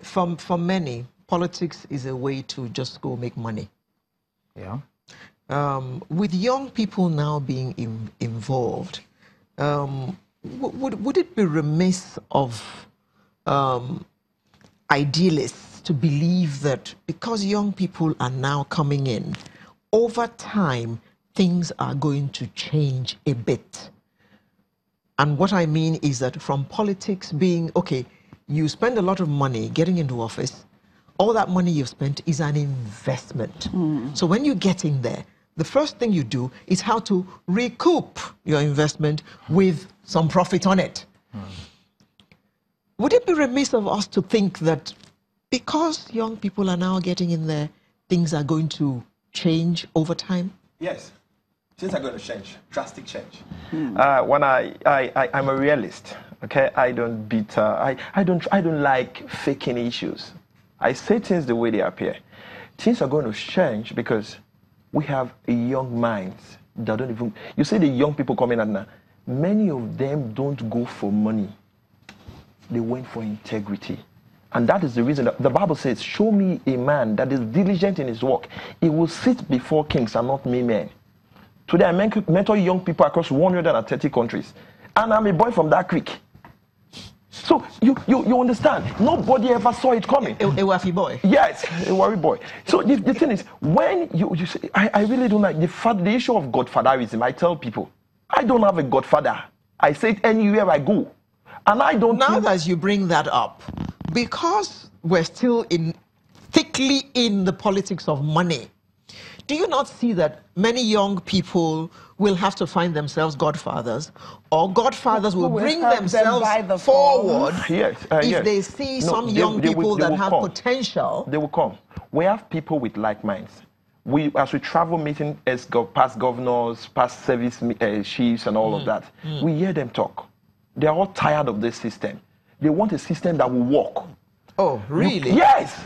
For many, politics is a way to just go make money. Yeah. With young people now being involved, would it be remiss of idealists to believe that because young people are now coming in, over time, things are going to change a bit? And what I mean is that from politics being, okay, you spend a lot of money getting into office, all that money you've spent is an investment. So when you get in there, the first thing you do is how to recoup your investment with some profit on it. Would it be remiss of us to think that because young people are now getting in there, things are going to change over time? Yes. Things are going to change, drastic change. When I'm a realist, okay, I don't beat, I don't like faking issues. I say things the way they appear. Things are going to change because we have young minds that don't even, you see the young people coming out now, many of them don't go for money. They went for integrity. And that is the reason that the Bible says, show me a man that is diligent in his work. He will sit before kings and not me men. Today, I mentor young people across 130 countries. And I'm a boy from that creek. So you understand, nobody ever saw it coming. A waffy boy. Yes, a worry boy. So the thing is, when you say, I really don't like the issue of godfatherism. I tell people, I don't have a godfather. I say it anywhere I go. And I don't... Now that you bring that up, because we're still thickly in the politics of money, do you not see that many young people will have to find themselves godfathers, or godfathers will bring themselves forward if they see some young people that have potential? They will come. We have people with like minds. As we travel meeting as past governors, past service chiefs and all of that, we hear them talk. They're all tired of this system. They want a system that will work. Oh, really? Yes.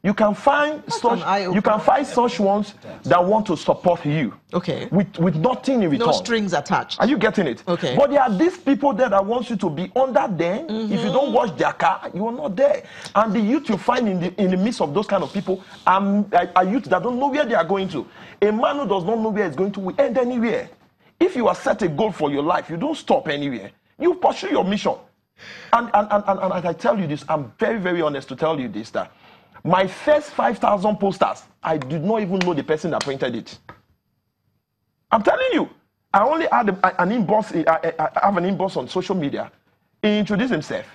You can find such ones that want to support you. Okay. With nothing in return. No strings attached. Are you getting it? Okay. But there are these people there that want you to be under them. If you don't wash their car, you are not there. And the youth you find in the midst of those kind of people are youth that don't know where they are going to. A man who does not know where he's going to will end anywhere. If you have set a goal for your life, you don't stop anywhere. You pursue your mission. And as I tell you this, I'm very, very honest to tell you this, that my first 5,000 posters, I did not even know the person that printed it. I'm telling you, I only had an inbox. I have an inbox on social media. He introduced himself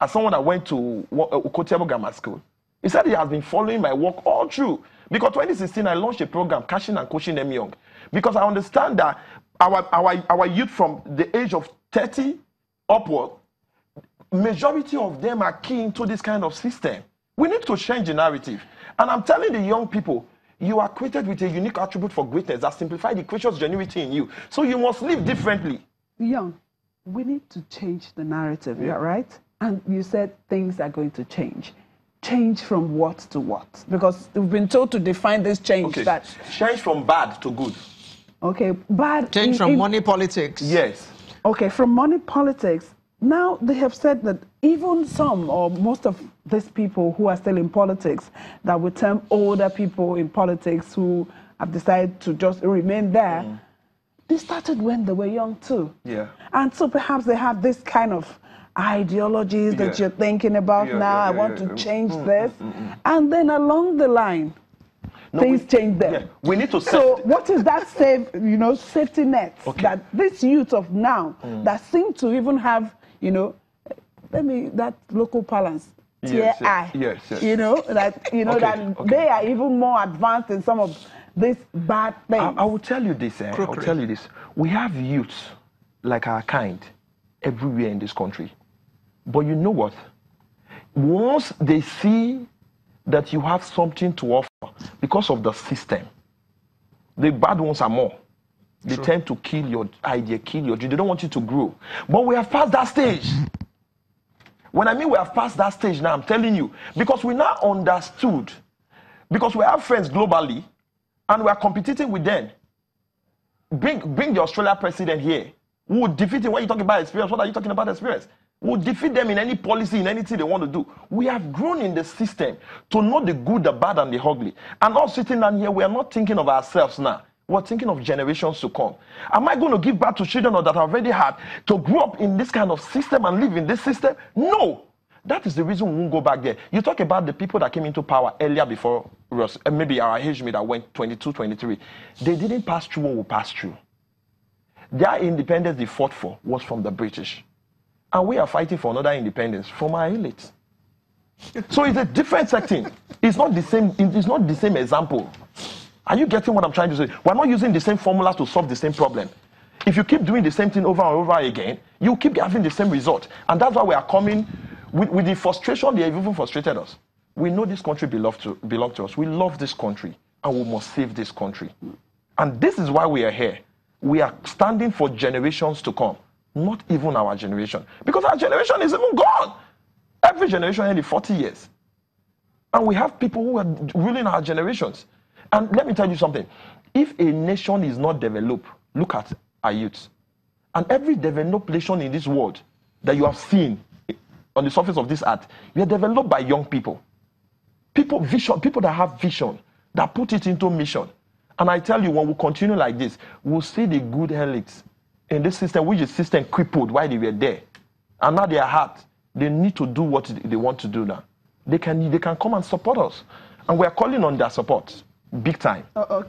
as someone that went to Okotiabo Grammar School. He said he has been following my work all through. Because 2016, I launched a program, Cashing and Coaching Them Young. Because I understand that our youth from the age of 30 upward, majority of them are key into this kind of system. We need to change the narrative. And I'm telling the young people, you are created with a unique attribute for greatness that simplifies the creature's genuinity in you. So you must live differently. Young, we need to change the narrative, right? And you said things are going to change. Change from what to what? Because we've been told to define this change. Okay. Change from bad to good. Okay, bad. Change from money politics. Yes. Okay, from money politics. Now they have said that even some or most of these people who are still in politics, that we term older people in politics who have decided to just remain there, they started when they were young too. Yeah. And so perhaps they have this kind of ideologies that you're thinking about now. I want to change this. And then along the line, things change them. Yeah. We need to So what is that safety net that this youth of now that seem to even have, that local balance, tier I, that they are even more advanced in some of these bad things. I will tell you this. I will tell you this. We have youths like our kind everywhere in this country. But you know what? Once they see that you have something to offer because of the system, the bad ones are more. They tend to kill your idea, kill your dream. They don't want you to grow. But we have passed that stage. When I mean we have passed that stage now, I'm telling you, because we now understood, because we have friends globally, and we are competing with them. Bring the Australia president here, who would defeat him when you talk about experience. What are you talking about experience? We'll defeat them in any policy, in anything they want to do. We have grown in the system to know the good, the bad, and the ugly. And us sitting down here, we are not thinking of ourselves now. We're thinking of generations to come. Am I going to give back to children that I've already had to grow up in this kind of system and live in this system? No. That is the reason we won't go back there. You talk about the people that came into power earlier before us, maybe our age mate that went 22, 23. They didn't pass through what we passed through. Their independence they fought for was from the British. And we are fighting for another independence from our elite. So it's a different setting. It's not the same example. Are you getting what I'm trying to say? We're not using the same formulas to solve the same problem. If you keep doing the same thing over and over again, you keep having the same result. And that's why we are coming with the frustration. They have even frustrated us. We know this country belongs to us. We love this country, and we must save this country. And this is why we are here. We are standing for generations to come. Not even our generation. Because our generation is even gone. Every generation only 40 years. And we have people who are ruling our generations. And let me tell you something. If a nation is not developed, look at our youth. And every developed nation in this world that you have seen on the surface of this earth, we are developed by young people. People that have vision, that put it into mission. And I tell you, when we continue like this, we'll see the good elites in this system, which is system crippled while they were there. And now they are hurt. They need to do what they want to do now. They can come and support us. And we are calling on their support, big time. Okay.